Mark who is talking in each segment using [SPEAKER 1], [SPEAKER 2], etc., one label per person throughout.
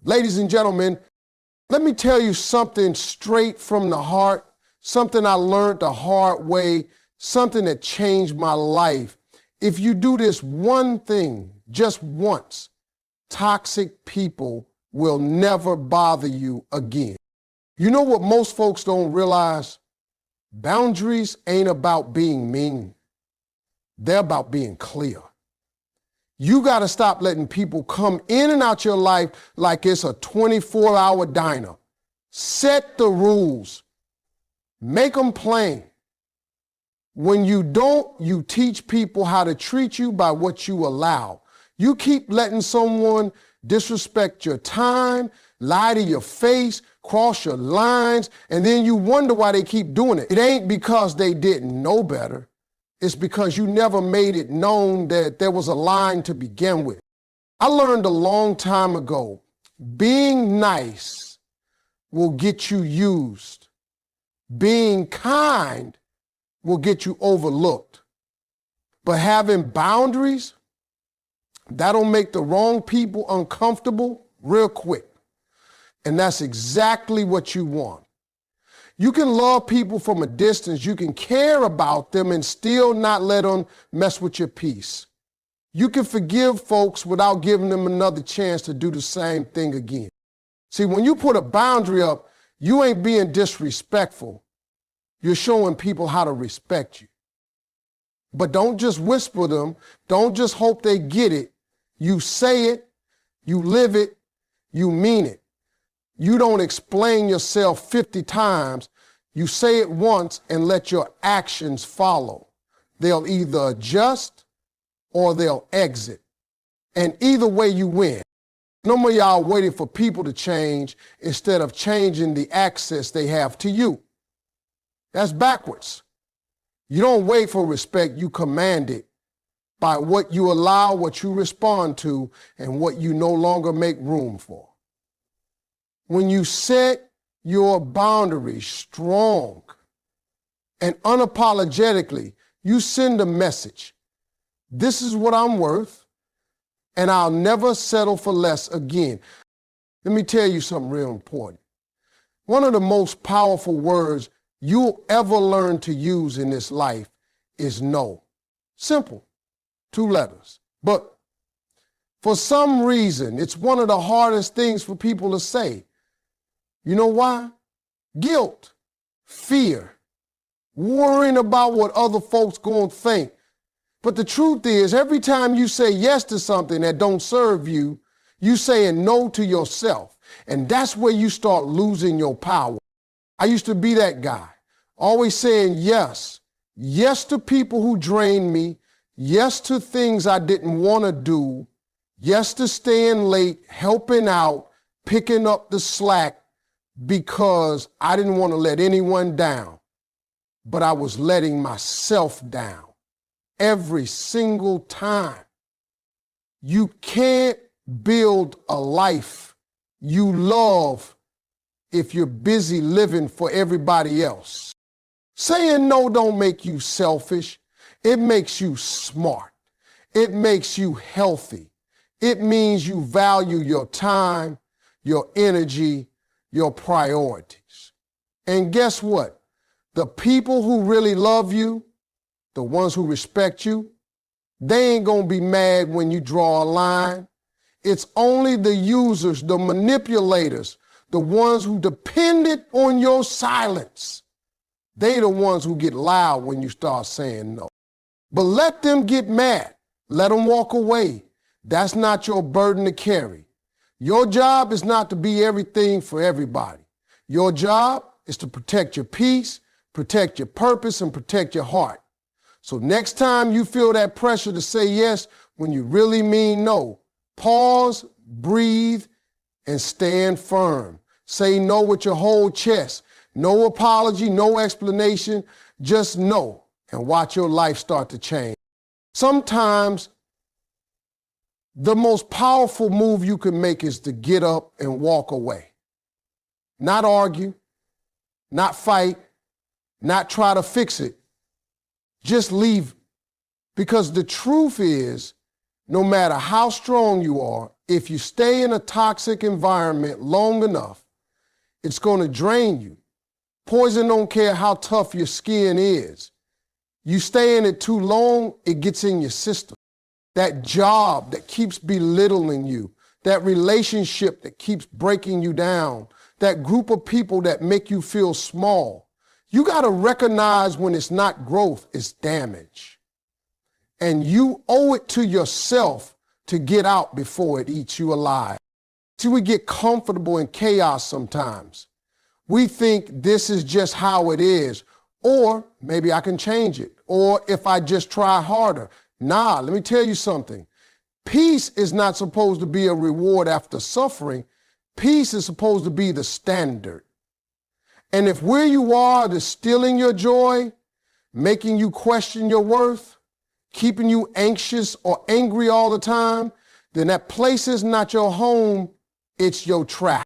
[SPEAKER 1] Ladies and gentlemen, let me tell you something straight from the heart, something I learned the hard way, something that changed my life. If you do this one thing just once, toxic people will never bother you again. You know what most folks don't realize? Boundaries ain't about being mean. They're about being clear. You got to stop letting people come in and out your life like it's a 24-hour diner. Set the rules. Make them plain. When you don't, you teach people how to treat you by what you allow. You keep letting someone disrespect your time, lie to your face, cross your lines, and then you wonder why they keep doing it. It ain't because they didn't know better. It's because you never made it known that there was a line to begin with. I learned a long time ago, being nice will get you used. Being kind will get you overlooked. But having boundaries, that'll make the wrong people uncomfortable real quick. And that's exactly what you want. You can love people from a distance. You can care about them and still not let them mess with your peace. You can forgive folks without giving them another chance to do the same thing again. See, when you put a boundary up, you ain't being disrespectful. You're showing people how to respect you. But don't just whisper them. Don't just hope they get it. You say it, you live it, you mean it. You don't explain yourself 50 times. You say it once and let your actions follow. They'll either adjust or they'll exit. And either way you win. No more y'all waiting for people to change instead of changing the access they have to you. That's backwards. You don't wait for respect, you command it by what you allow, what you respond to, and what you no longer make room for. When you set your boundaries strong and unapologetically, you send a message. This is what I'm worth, and I'll never settle for less again. Let me tell you something real important. One of the most powerful words you'll ever learn to use in this life is no. Simple. 2 letters. But for some reason, it's one of the hardest things for people to say. You know why? Guilt, fear, worrying about what other folks gonna think. But the truth is, every time you say yes to something that don't serve you, you saying no to yourself. And that's where you start losing your power. I used to be that guy, always saying yes. Yes to people who drained me. Yes to things I didn't want to do. Yes to staying late, helping out, picking up the slack because I didn't want to let anyone down. But I was letting myself down every single time. You can't build a life you love if you're busy living for everybody else. Saying no don't make you selfish. It makes you smart. It makes you healthy. It means you value your time, your energy, your priorities. And guess what? The people who really love you, the ones who respect you, they ain't gonna be mad when you draw a line. It's only the users, the manipulators, the ones who depended on your silence. They the ones who get loud when you start saying no. But let them get mad. Let them walk away. That's not your burden to carry. Your job is not to be everything for everybody. Your job is to protect your peace, protect your purpose, and protect your heart. So next time you feel that pressure to say yes when you really mean no, pause, breathe, and stand firm. Say no with your whole chest. No apology, no explanation, just no, and watch your life start to change. Sometimes the most powerful move you can make is to get up and walk away. Not argue, not fight, not try to fix it. Just leave. Because the truth is, no matter how strong you are, If you stay in a toxic environment long enough, it's going to drain you. Poison don't care how tough your skin is. You stay in it too long, it gets in your system. That job that keeps belittling you, that relationship that keeps breaking you down, that group of people that make you feel small. You got to recognize when it's not growth, it's damage. And you owe it to yourself to get out before it eats you alive. See, we get comfortable in chaos sometimes. We think this is just how it is, or maybe I can change it, or if I just try harder. Nah, let me tell you something. Peace is not supposed to be a reward after suffering. Peace is supposed to be the standard. And if where you are is stealing your joy, making you question your worth, keeping you anxious or angry all the time, then that place is not your home, it's your trap.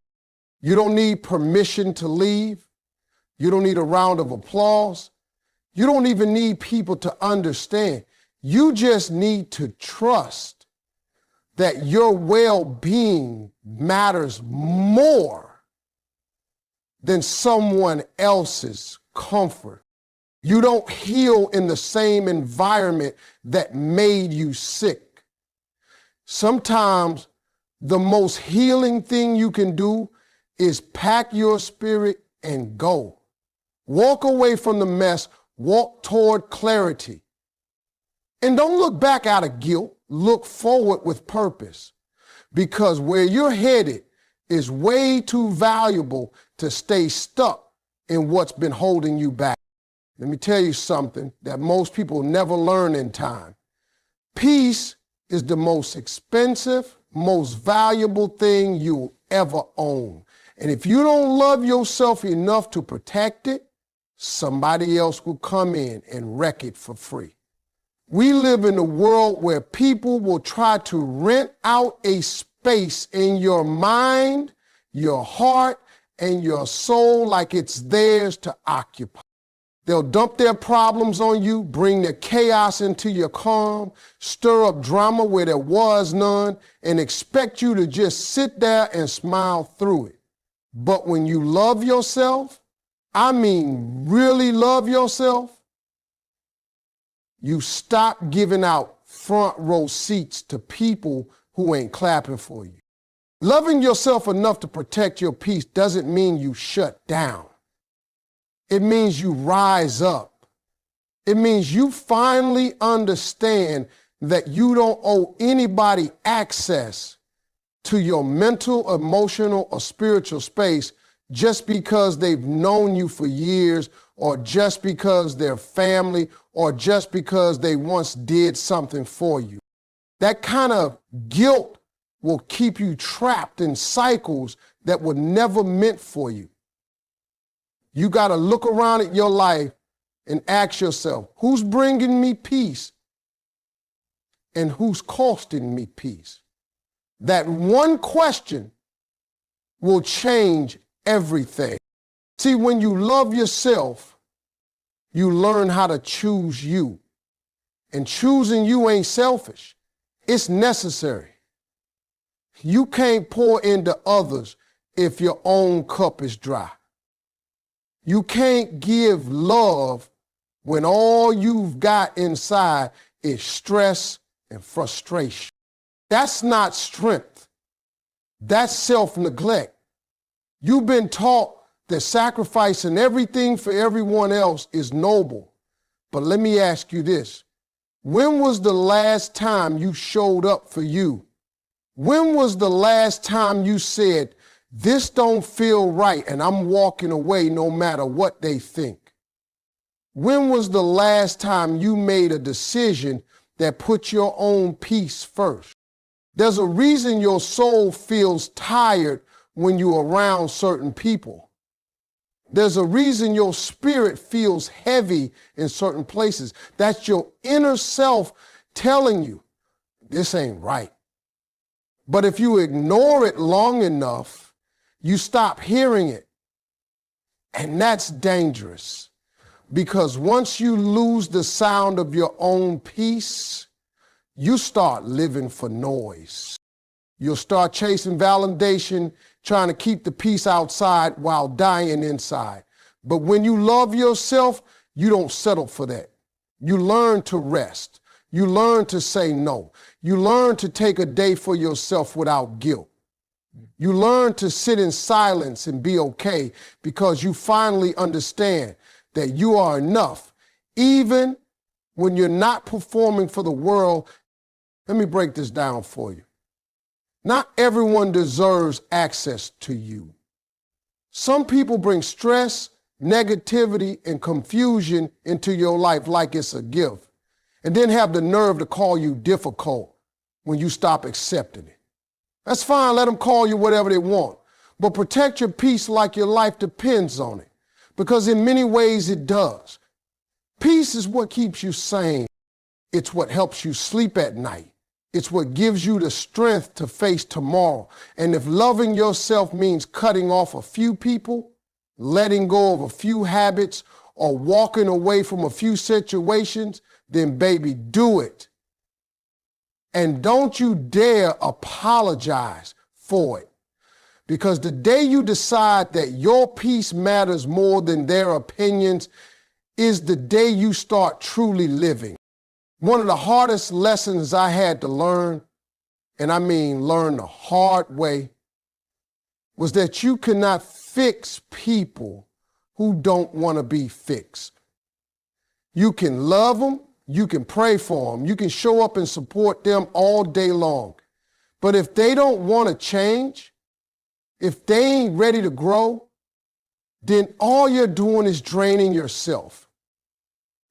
[SPEAKER 1] You don't need permission to leave. You don't need a round of applause. You don't even need people to understand. You just need to trust that your well-being matters more than someone else's comfort. You don't heal in the same environment that made you sick. Sometimes the most healing thing you can do is pack your spirit and go. Walk away from the mess, walk toward clarity. And don't look back out of guilt, look forward with purpose. Because where you're headed is way too valuable to stay stuck in what's been holding you back. Let me tell you something that most people never learn in time. Peace is the most expensive, most valuable thing you'll ever own. And if you don't love yourself enough to protect it, somebody else will come in and wreck it for free. We live in a world where people will try to rent out a space in your mind, your heart, and your soul like it's theirs to occupy. They'll dump their problems on you, bring their chaos into your calm, stir up drama where there was none, and expect you to just sit there and smile through it. But when you love yourself, I mean really love yourself, you stop giving out front row seats to people who ain't clapping for you. Loving yourself enough to protect your peace doesn't mean you shut down. It means you rise up. It means you finally understand that you don't owe anybody access to your mental, emotional, or spiritual space just because they've known you for years, or just because they're family, or just because they once did something for you. That kind of guilt will keep you trapped in cycles that were never meant for you. You got to look around at your life and ask yourself, who's bringing me peace and who's costing me peace? That one question will change everything. See, when you love yourself, you learn how to choose you. And choosing you ain't selfish. It's necessary. You can't pour into others if your own cup is dry. You can't give love when all you've got inside is stress and frustration. That's not strength. That's self-neglect. You've been taught that sacrificing everything for everyone else is noble. But let me ask you this. When was the last time you showed up for you? When was the last time you said, this don't feel right and I'm walking away no matter what they think? When was the last time you made a decision that put your own peace first? There's a reason your soul feels tired when you're around certain people. There's a reason your spirit feels heavy in certain places. That's your inner self telling you, this ain't right. But if you ignore it long enough, you stop hearing it. And that's dangerous. Because once you lose the sound of your own peace, you start living for noise. You'll start chasing validation, trying to keep the peace outside while dying inside. But when you love yourself, you don't settle for that. You learn to rest. You learn to say no. You learn to take a day for yourself without guilt. You learn to sit in silence and be okay because you finally understand that you are enough. Even when you're not performing for the world, let me break this down for you. Not everyone deserves access to you. Some people bring stress, negativity, and confusion into your life like it's a gift, and then have the nerve to call you difficult when you stop accepting it. That's fine, let them call you whatever they want, but protect your peace like your life depends on it, because in many ways it does. Peace is what keeps you sane. It's what helps you sleep at night. It's what gives you the strength to face tomorrow. And if loving yourself means cutting off a few people, letting go of a few habits, or walking away from a few situations, then baby, do it. And don't you dare apologize for it. Because the day you decide that your peace matters more than their opinions is the day you start truly living. One of the hardest lessons I had to learn, and I mean learn the hard way, was that you cannot fix people who don't want to be fixed. You can love them, you can pray for them, you can show up and support them all day long. But if they don't want to change, if they ain't ready to grow, then all you're doing is draining yourself.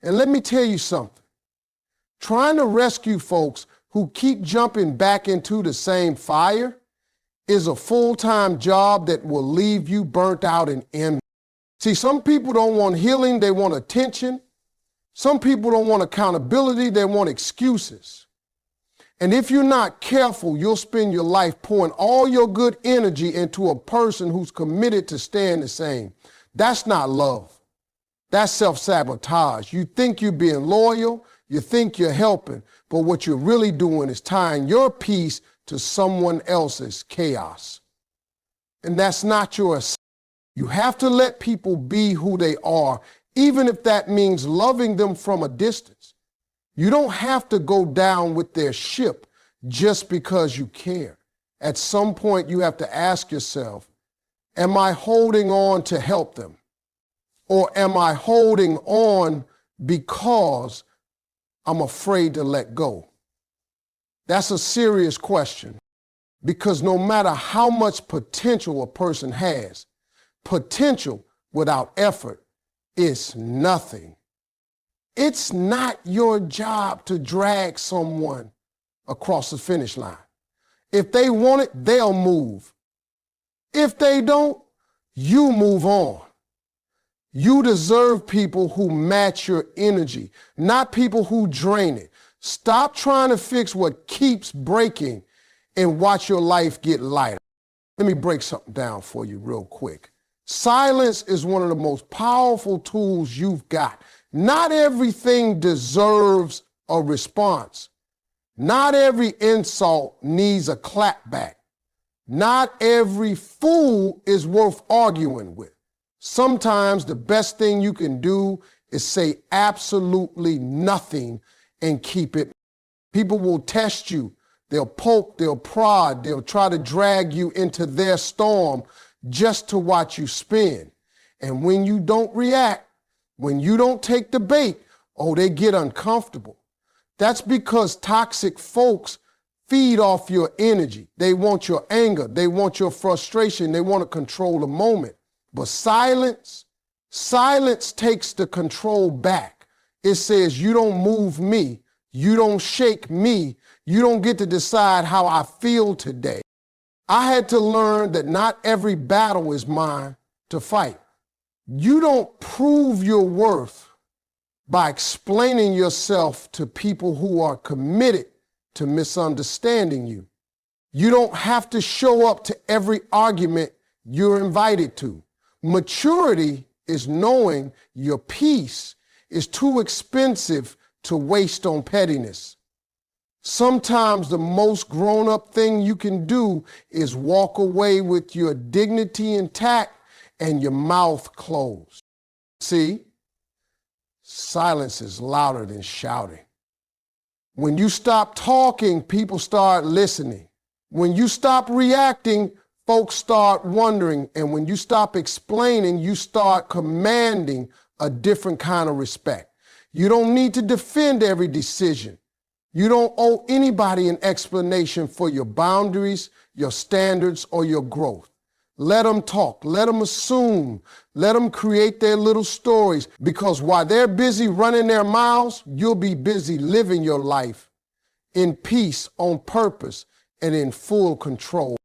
[SPEAKER 1] And let me tell you something. Trying to rescue folks who keep jumping back into the same fire is a full-time job that will leave you burnt out and empty. See, some people don't want healing, they want attention. Some people don't want accountability, they want excuses. And if you're not careful, you'll spend your life pouring all your good energy into a person who's committed to staying the same. That's not love. That's self-sabotage. You think you're being loyal, you think you're helping, but what you're really doing is tying your peace to someone else's chaos. And that's not yours. You have to let people be who they are, even if that means loving them from a distance. You don't have to go down with their ship just because you care. At some point, you have to ask yourself, am I holding on to help them? Or am I holding on because I'm afraid to let go? That's a serious question, because no matter how much potential a person has, potential without effort is nothing. It's not your job to drag someone across the finish line. If they want it, they'll move. If they don't, you move on. You deserve people who match your energy, not people who drain it. Stop trying to fix what keeps breaking and watch your life get lighter. Let me break something down for you real quick. Silence is one of the most powerful tools you've got. Not everything deserves a response. Not every insult needs a clapback. Not every fool is worth arguing with. Sometimes the best thing you can do is say absolutely nothing and keep it. People will test you. They'll poke, they'll prod, they'll try to drag you into their storm just to watch you spin. And when you don't react, when you don't take the bait, oh, they get uncomfortable. That's because toxic folks feed off your energy. They want your anger. They want your frustration. They want to control the moment. But silence takes the control back. It says, you don't move me. You don't shake me. You don't get to decide how I feel today. I had to learn that not every battle is mine to fight. You don't prove your worth by explaining yourself to people who are committed to misunderstanding you. You don't have to show up to every argument you're invited to. Maturity is knowing your peace is too expensive to waste on pettiness. Sometimes the most grown-up thing you can do is walk away with your dignity intact and your mouth closed. See, silence is louder than shouting. When you stop talking, people start listening. When you stop reacting, folks start wondering. And when you stop explaining, you start commanding a different kind of respect. You don't need to defend every decision. You don't owe anybody an explanation for your boundaries, your standards, or your growth. Let them talk. Let them assume. Let them create their little stories, because while they're busy running their mouths, you'll be busy living your life in peace, on purpose, and in full control.